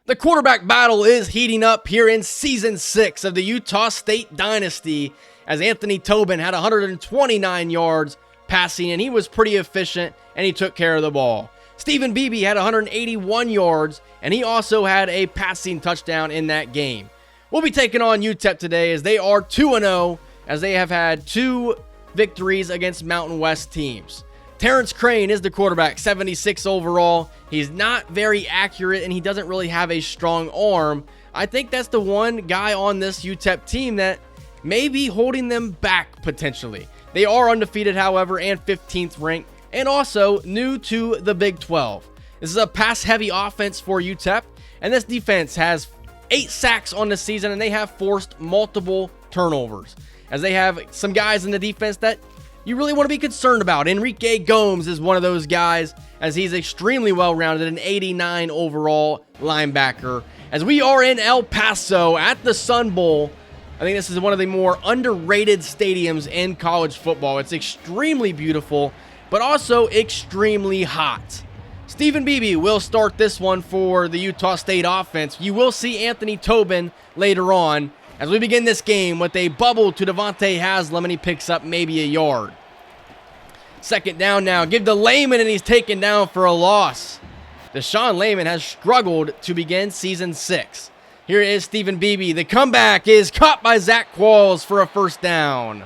The quarterback battle is heating up here in Season 6 of the Utah State Dynasty, as Anthony Tobin had 129 yards passing, and he was pretty efficient, and he took care of the ball. Stephen Beebe had 181 yards, and he also had a passing touchdown in that game. We'll be taking on UTEP today, as they are 2-0, as they have had 2 victories against Mountain West teams. Terrence Crane is the quarterback, 76 overall. He's not very accurate, and he doesn't really have a strong arm. I think that's the one guy on this UTEP team that may be holding them back potentially. They are undefeated, however, and 15th ranked, and also new to the Big 12. This is a pass-heavy offense for UTEP, and this defense has 8 sacks on the season, and they have forced multiple turnovers, as they have some guys in the defense that you really want to be concerned about. Enrique Gomes is one of those guys, as he's extremely well-rounded, an 89 overall linebacker. As we are in El Paso at the Sun Bowl, I think this is one of the more underrated stadiums in college football. It's extremely beautiful, but also extremely hot. Stephen Beebe will start this one for the Utah State offense. You will see Anthony Tobin later on, as we begin this game with a bubble to Devontae Haslam, and he picks up maybe a yard. Second down now. Give to Lehman, and he's taken down for a loss. Deshaun Lehman has struggled to begin Season 6. Here is Stephen Beebe. The comeback is caught by Zach Qualls for a first down.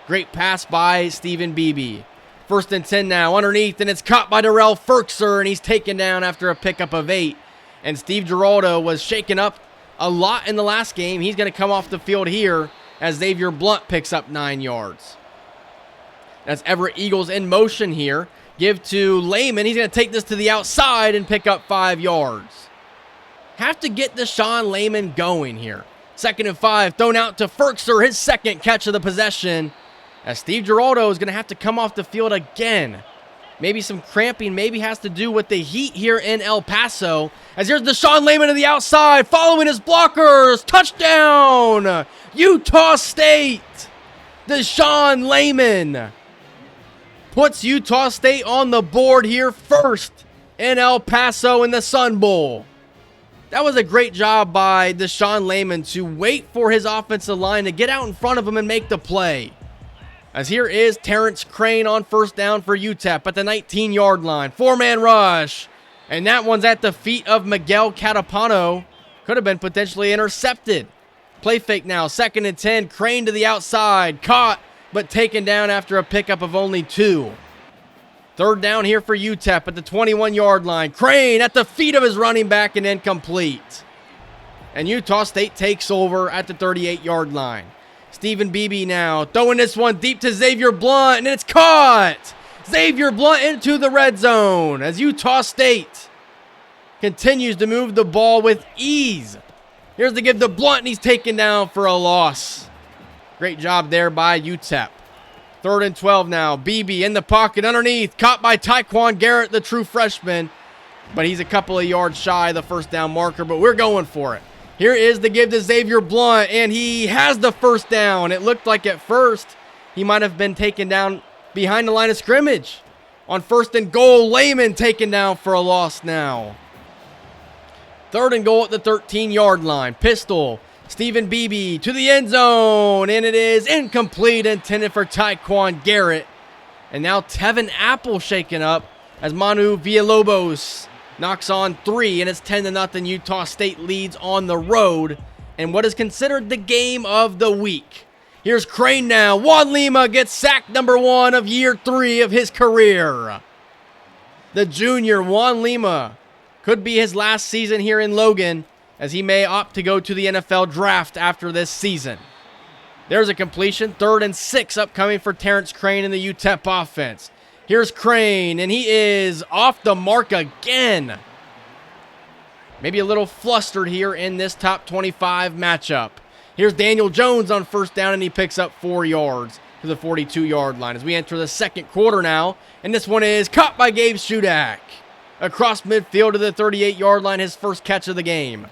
Great pass by Stephen Beebe. First and 10 now, underneath, and it's caught by Darrell Ferkser, and he's taken down after a pickup of 8. And Steve Giraldo was shaken up a lot in the last game. He's going to come off the field here as Xavier Blunt picks up 9 yards. That's Everett Eagles in motion here. Give to Lehman. He's going to take this to the outside and pick up 5 yards. Have to get Deshaun Lehman going here. 2nd and 5, thrown out to Ferkser, his second catch of the possession, as Steve Giraldo is going to have to come off the field again. Maybe some cramping, maybe has to do with the heat here in El Paso. As here's Deshaun Lehman to the outside, following his blockers. Touchdown! Utah State! Deshaun Lehman puts Utah State on the board here first in El Paso in the Sun Bowl. That was a great job by Deshaun Lehman to wait for his offensive line to get out in front of him and make the play. As here is Terrence Crane on first down for UTEP at the 19-yard line. 4-man rush. And that one's at the feet of Miguel Catapano. Could have been potentially intercepted. Play fake now. 2nd and 10. Crane to the outside. Caught, but taken down after a pickup of only 2. Third down here for UTEP at the 21-yard line. Crane at the feet of his running back and incomplete. And Utah State takes over at the 38-yard line. Stephen Beebe now throwing this one deep to Xavier Blunt, and it's caught. Xavier Blunt into the red zone as Utah State continues to move the ball with ease. Here's the give to Blunt, and he's taken down for a loss. Great job there by UTEP. 3rd and 12 now. Beebe in the pocket underneath, caught by Tyquan Garrett, the true freshman, but he's a couple of yards shy of the first down marker, but we're going for it. Here is the give to Xavier Blunt, and he has the first down. It looked like at first he might have been taken down behind the line of scrimmage. On 1st and goal, Lehman taken down for a loss now. 3rd and goal at the 13-yard line. Pistol, Stephen Beebe to the end zone, and it is incomplete, intended for Tyquan Garrett. And now Tevin Apple shaken up as Manu Villalobos knocks on 3, and it's 10-0. Utah State leads on the road in what is considered the game of the week. Here's Crane now. Juan Lima gets sack number 1 of year 3 of his career. The junior Juan Lima could be his last season here in Logan, as he may opt to go to the NFL draft after this season. There's a completion. 3rd and 6 upcoming for Terrence Crane in the UTEP offense. Here's Crane, and he is off the mark again. Maybe a little flustered here in this top 25 matchup. Here's Daniel Jones on first down, and he picks up 4 yards to the 42-yard line as we enter the second quarter now. And this one is caught by Gabe Shudak. Across midfield to the 38-yard line, his first catch of the game.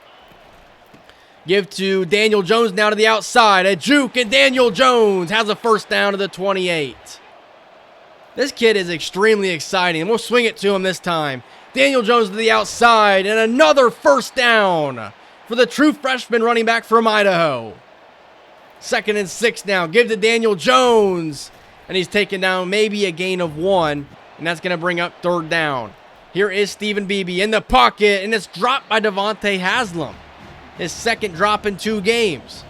Give to Daniel Jones now to the outside. A juke, and Daniel Jones has a first down to the 28. This kid is extremely exciting, and we'll swing it to him this time. Daniel Jones to the outside, and another first down for the true freshman running back from Idaho. 2nd and 6 now. Give to Daniel Jones, and he's taken down maybe a gain of 1, and that's going to bring up 3rd down. Here is Stephen Beebe in the pocket, and it's dropped by Devontae Haslam. His 2nd drop in 2 games.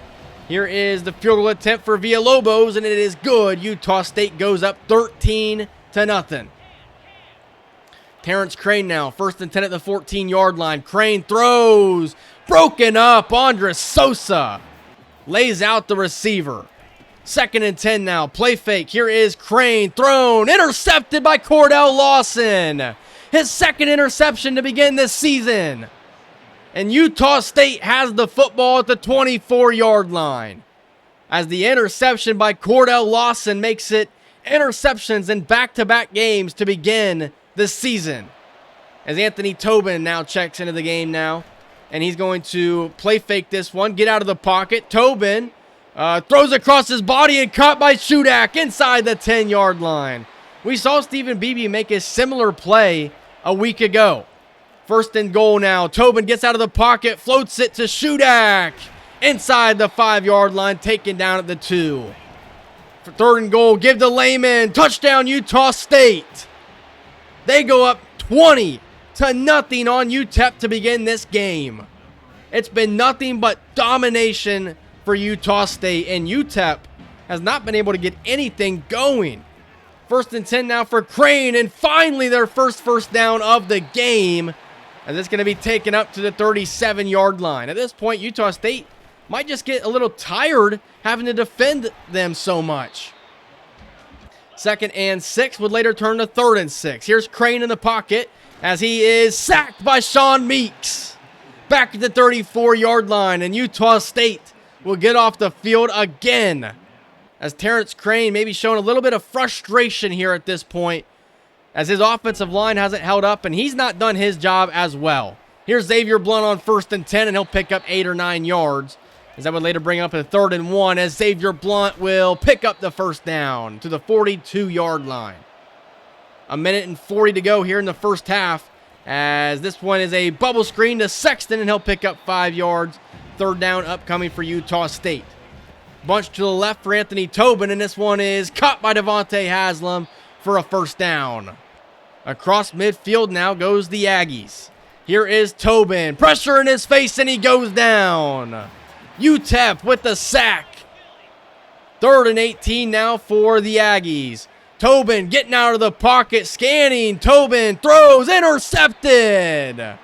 Here is the field goal attempt for Villalobos, and it is good. Utah State goes up 13-0. Terrence Crane now, 1st and 10 at the 14-yard line. Crane throws, broken up. Andres Sosa lays out the receiver. 2nd and 10 now, play fake. Here is Crane, thrown, intercepted by Cordell Lawson. His 2nd interception to begin this season. And Utah State has the football at the 24-yard line, as the interception by Cordell Lawson makes it interceptions in back-to-back games to begin this season. As Anthony Tobin now checks into the game now, and he's going to play fake this one, get out of the pocket. Tobin throws across his body and caught by Shudak inside the 10-yard line. We saw Stephen Beebe make a similar play a week ago. 1st and goal now. Tobin gets out of the pocket, floats it to Shudak inside the 5-yard line, taken down at the 2. For 3rd and goal, give to Lehman. Touchdown, Utah State. They go up 20-0 on UTEP to begin this game. It's been nothing but domination for Utah State, and UTEP has not been able to get anything going. 1st and 10 now for Crane, and finally their first down of the game, as it's going to be taken up to the 37-yard line. At this point, Utah State might just get a little tired having to defend them so much. 2nd and 6 would later turn to 3rd and 6. Here's Crane in the pocket as he is sacked by Sean Meeks. Back at the 34-yard line, and Utah State will get off the field again, as Terrence Crane maybe showing a little bit of frustration here at this point, as his offensive line hasn't held up, and he's not done his job as well. Here's Xavier Blunt on 1st and 10, and he'll pick up 8 or 9 yards, as that would later bring up a 3rd and 1, as Xavier Blunt will pick up the 1st down to the 42-yard line. 1:40 to go here in the first half, as this one is a bubble screen to Sexton, and he'll pick up 5 yards. 3rd down upcoming for Utah State. Bunch to the left for Anthony Tobin, and this one is caught by Devontae Haslam for a 1st down. Across midfield now goes the Aggies. Here is Tobin. Pressure in his face, and he goes down. UTEP with the sack. 3rd and 18 now for the Aggies. Tobin getting out of the pocket, scanning. Tobin throws, intercepted.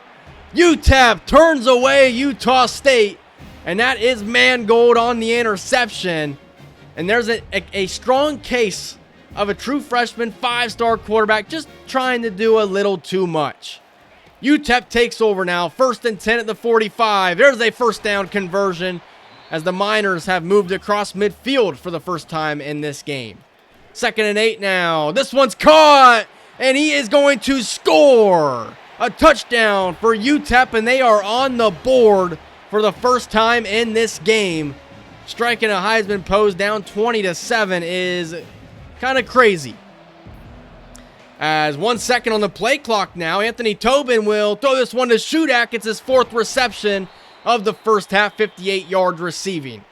UTEP turns away Utah State, and that is Mangold on the interception. And there's a strong case of a true freshman 5-star quarterback just trying to do a little too much. UTEP takes over now. 1st and 10 at the 45. There's a 1st down conversion, as the Miners have moved across midfield for the first time in this game. 2nd and 8 now. This one's caught, and he is going to score. A touchdown for UTEP, and they are on the board for the first time in this game. Striking a Heisman pose down 20-7 is kind of crazy. As 1 second on the play clock now, Anthony Tobin will throw this one to Shudak. It's his 4th reception of the first half, 58 yards receiving.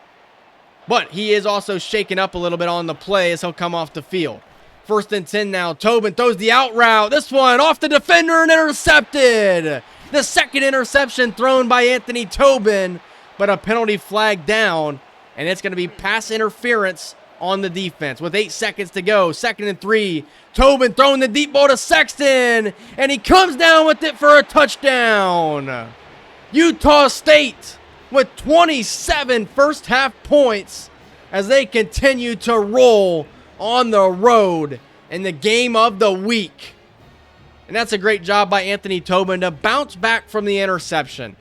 But he is also shaken up a little bit on the play as he'll come off the field. 1st and 10 now. Tobin throws the out route. This one off the defender and intercepted. The 2nd interception thrown by Anthony Tobin, but a penalty flag down, and it's going to be pass interference on the defense with 8 seconds to go. 2nd and 3. Tobin throwing the deep ball to Sexton, and he comes down with it for a touchdown. Utah State with 27 first half points as they continue to roll on the road in the game of the week. And that's a great job by Anthony Tobin to bounce back from the interception.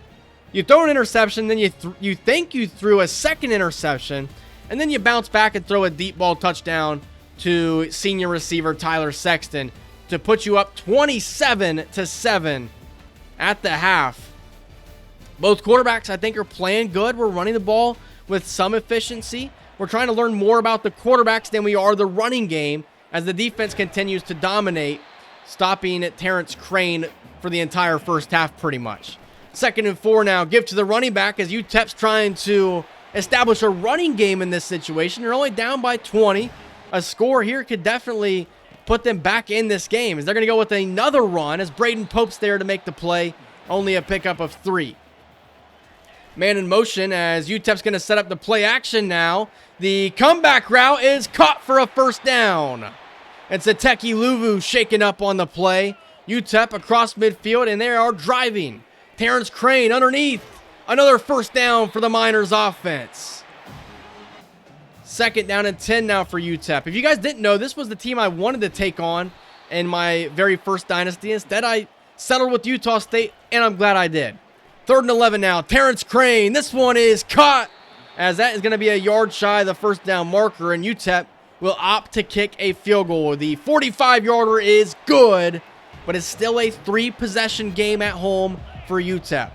You throw an interception, then you think you threw a 2nd interception, and then you bounce back and throw a deep ball touchdown to senior receiver Tyler Sexton to put you up 27-7 at the half. Both quarterbacks, I think, are playing good. We're running the ball with some efficiency. We're trying to learn more about the quarterbacks than we are the running game as the defense continues to dominate, stopping Terrence Crane for the entire first half pretty much. 2nd and 4 now. Give to the running back as UTEP's trying to establish a running game in this situation. They're only down by 20. A score here could definitely put them back in this game as they're going to go with another run as Braden Pope's there to make the play. Only a pickup of 3. Man in motion as UTEP's going to set up the play action now. The comeback route is caught for a first down. It's Ateki Luvu shaken up on the play. UTEP across midfield, and they are driving. Terrence Crane underneath. Another first down for the Miners offense. 2nd down and 10 now for UTEP. If you guys didn't know, this was the team I wanted to take on in my very first Dynasty. Instead, I settled with Utah State, and I'm glad I did. 3rd and 11 now. Terrence Crane. This one is caught as that is going to be a yard shy of the first down marker, and UTEP will opt to kick a field goal. The 45-yarder is good, but it's still a 3-possession game at home for UTEP.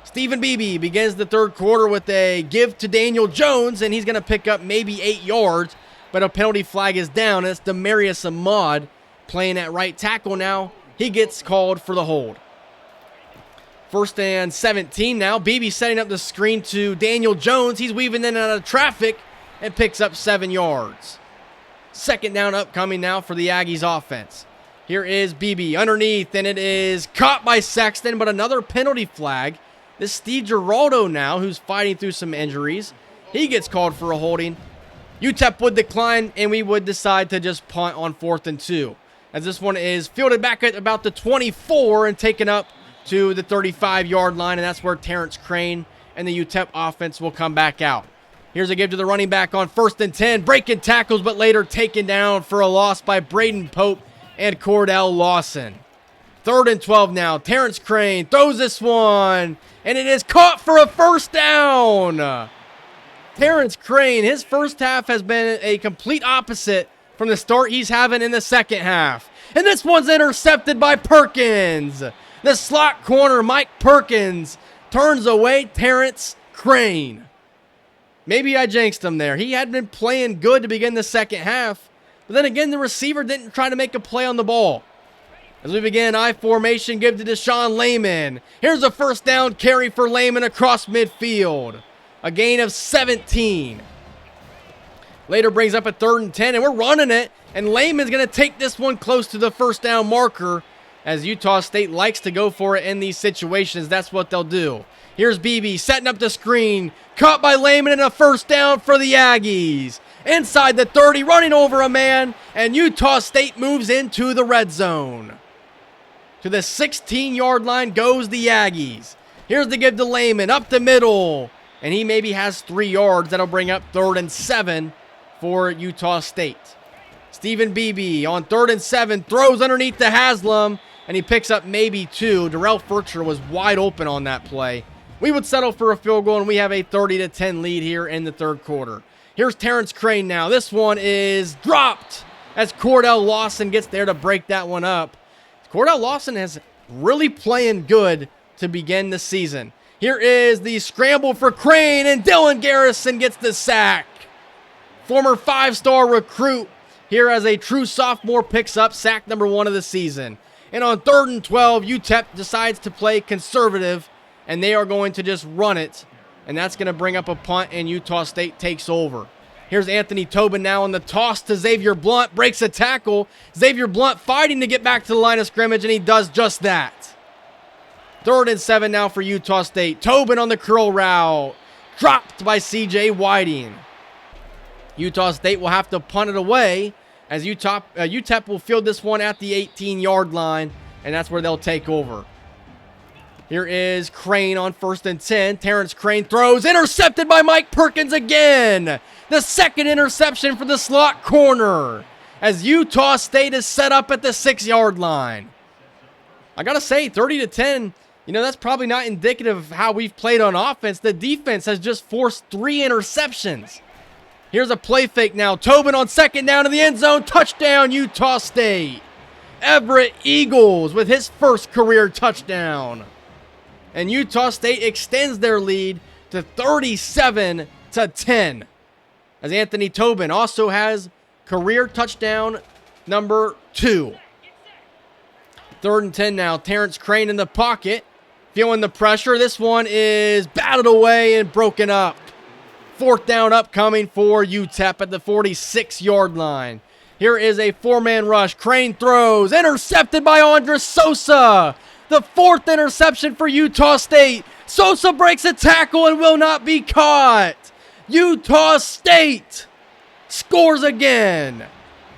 Stephen Beebe begins the 3rd quarter with a give to Daniel Jones, and he's going to pick up maybe 8 yards, but a penalty flag is down. It's Demarius Ahmad playing at right tackle now. He gets called for the hold. 1st and 17 now. Beebe setting up the screen to Daniel Jones. He's weaving in and out of traffic and picks up 7 yards. 2nd down upcoming now for the Aggies offense. Here is Beebe underneath, and it is caught by Sexton, but another penalty flag. This Steve Giraldo now, who's fighting through some injuries, he gets called for a holding. UTEP would decline, and we would decide to just punt on 4th and 2. As this one is fielded back at about the 24 and taken up to the 35-yard line, and that's where Terrence Crane and the UTEP offense will come back out. Here's a give to the running back on 1st and 10, breaking tackles, but later taken down for a loss by Braden Pope and Cordell Lawson. 3rd and 12 now. Terrence Crane throws this one, and it is caught for a first down. Terrence Crane, his first half has been a complete opposite from the start he's having in the second half. And this one's intercepted by Perkins. The slot corner, Mike Perkins, turns away Terrence Crane. Maybe I jinxed him there. He had been playing good to begin the second half, but then again, the receiver didn't try to make a play on the ball. As we begin I formation, give to Deshaun Layman. Here's a first down carry for Layman across midfield. A gain of 17. Later brings up a 3rd and 10, and we're running it. And Layman's going to take this one close to the first down marker, as Utah State likes to go for it in these situations. That's what they'll do. Here's Beebe setting up the screen. Caught by Layman, and a first down for the Aggies. Inside the 30, running over a man, and Utah State moves into the red zone. To the 16-yard line goes the Aggies. Here's the give to Layman, up the middle. And he maybe has 3 yards. That'll bring up 3rd and 7 for Utah State. Stephen Beebe on 3rd and 7, throws underneath to Haslam, and he picks up maybe 2. Darrell Furcher was wide open on that play. We would settle for a field goal, and we have a 30-10 lead here in the 3rd quarter. Here's Terrence Crane now. This one is dropped as Cordell Lawson gets there to break that one up. Cordell Lawson is really playing good to begin the season. Here is the scramble for Crane, and Dylan Garrison gets the sack. Former 5-star recruit here as a true sophomore picks up sack number 1 of the season. And on 3rd and 12, UTEP decides to play conservative, and they are going to just run it. And that's going to bring up a punt, and Utah State takes over. Here's Anthony Tobin now on the toss to Xavier Blunt. Breaks a tackle. Xavier Blunt fighting to get back to the line of scrimmage, and he does just that. 3rd and 7 now for Utah State. Tobin on the curl route. Dropped by C.J. Whiting. Utah State will have to punt it away as UTEP will field this one at the 18-yard line, and that's where they'll take over. Here is Crane on 1st and 10. Terrence Crane throws. Intercepted by Mike Perkins again. The 2nd interception for the slot corner as Utah State is set up at the 6-yard line. I got to say, 30-10, that's probably not indicative of how we've played on offense. The defense has just forced 3 interceptions. Here's a play fake now. Tobin on 2nd down in the end zone. Touchdown, Utah State. Everett Eagles with his first career touchdown. And Utah State extends their lead to 37-10. As Anthony Tobin also has career touchdown number 2. 3rd and 10 now. Terrence Crane in the pocket. Feeling the pressure. This one is batted away and broken up. 4th down upcoming for UTEP at the 46-yard line. Here is a 4-man rush. Crane throws. Intercepted by Andres Sosa. The 4th interception for Utah State. Sosa breaks a tackle and will not be caught. Utah State scores again.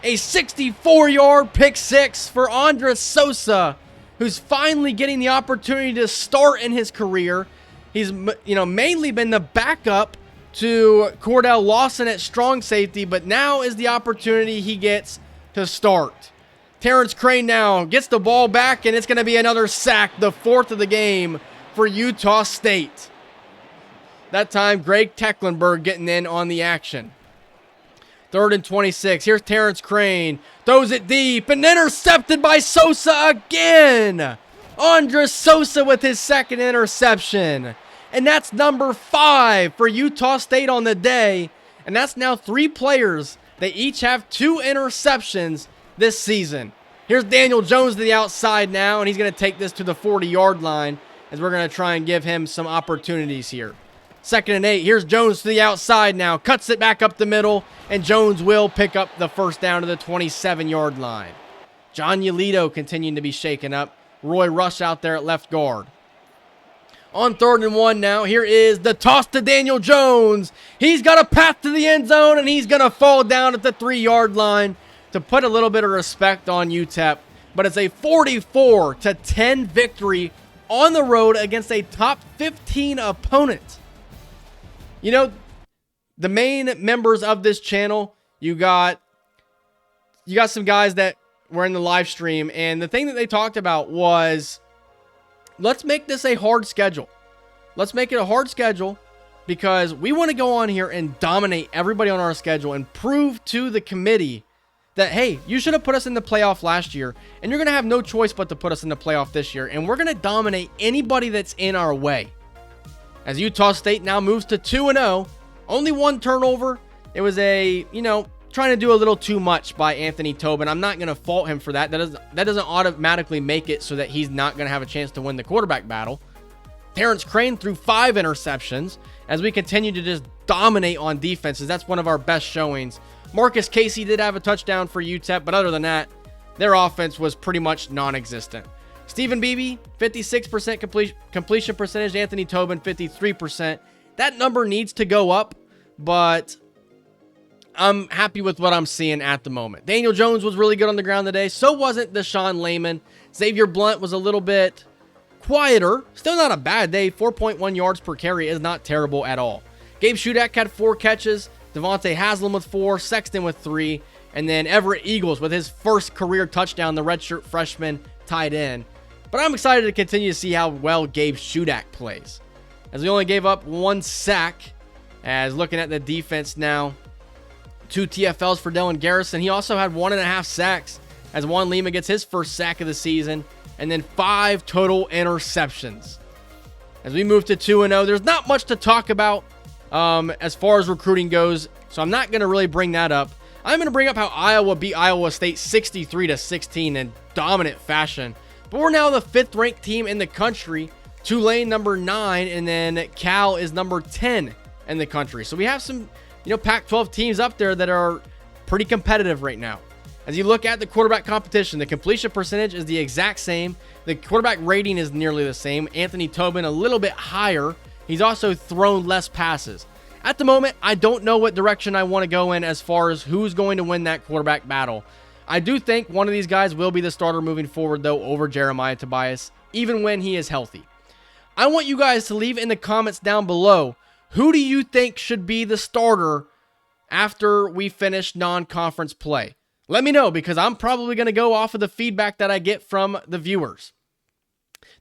A 64-yard pick six for Andres Sosa, who's finally getting the opportunity to start in his career. He's mainly been the backup to Cordell Lawson at strong safety, but now is the opportunity he gets to start. Terrence Crane now gets the ball back, and it's going to be another sack, the 4th of the game for Utah State. That time, Greg Tecklenburg getting in on the action. 3rd and 26. Here's Terrence Crane. Throws it deep and intercepted by Sosa again. Andres Sosa with his 2nd interception. And that's number 5 for Utah State on the day. And that's now 3 players that each have 2 interceptions this season. Here's Daniel Jones to the outside now, and he's going to take this to the 40-yard line as we're going to try and give him some opportunities here. 2nd and 8. Here's Jones to the outside now. Cuts it back up the middle, and Jones will pick up the 1st down to the 27-yard line. John Yolito continuing to be shaken up. Roy Rush out there at left guard. On 3rd and 1 now, here is the toss to Daniel Jones. He's got a path to the end zone, and he's going to fall down at the 3-yard line to put a little bit of respect on UTEP. But it's a 44-10 victory on the road against a top 15 opponent. You know, the main members of this channel, you got some guys that were in the live stream, and the thing that they talked about was, let's make this a hard schedule. Let's make it a hard schedule because we want to go on here and dominate everybody on our schedule and prove to the committee that, hey, you should have put us in the playoff last year, and you're going to have no choice but to put us in the playoff this year, and we're going to dominate anybody that's in our way. As Utah State now moves to 2-0, only 1 turnover. It was trying to do a little too much by Anthony Tobin. I'm not going to fault him for that. That doesn't automatically make it so that he's not going to have a chance to win the quarterback battle. Terrence Crane threw 5 interceptions as we continue to just dominate on defenses. That's one of our best showings. Marcus Casey did have a touchdown for UTEP, but other than that, their offense was pretty much non-existent. Stephen Beebe, 56% completion percentage. Anthony Tobin, 53%. That number needs to go up, but I'm happy with what I'm seeing at the moment. Daniel Jones was really good on the ground today. So wasn't Deshaun Layman. Xavier Blunt was a little bit quieter. Still not a bad day. 4.1 yards per carry is not terrible at all. Gabe Shudak had 4 catches. Devontae Haslam with 4. Sexton with 3. And then Everett Eagles with his first career touchdown, the redshirt freshman tight end. But I'm excited to continue to see how well Gabe Shudak plays, as we only gave up 1 sack. As looking at the defense now, 2 TFLs for Dylan Garrison. He also had 1.5 sacks as Juan Lima gets his first sack of the season, and then 5 total interceptions. As we move to 2-0, there's not much to talk about as far as recruiting goes, so I'm not going to really bring that up. I'm going to bring up how Iowa beat Iowa State 63-16 in dominant fashion. But we're now the 5th ranked team in the country. Tulane number 9, and then Cal is number 10 in the country. So we have some, Pac-12 teams up there that are pretty competitive right now. As you look at the quarterback competition, the completion percentage is the exact same. The quarterback rating is nearly the same. Anthony Tobin a little bit higher. He's also thrown less passes. At the moment, I don't know what direction I want to go in as far as who's going to win that quarterback battle. I do think one of these guys will be the starter moving forward, though, over Jeremiah Tobias, even when he is healthy. I want you guys to leave in the comments down below, who do you think should be the starter after we finish non-conference play? Let me know, because I'm probably going to go off of the feedback that I get from the viewers.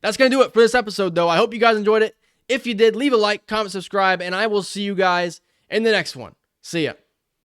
That's going to do it for this episode, though. I hope you guys enjoyed it. If you did, leave a like, comment, subscribe, and I will see you guys in the next one. See ya.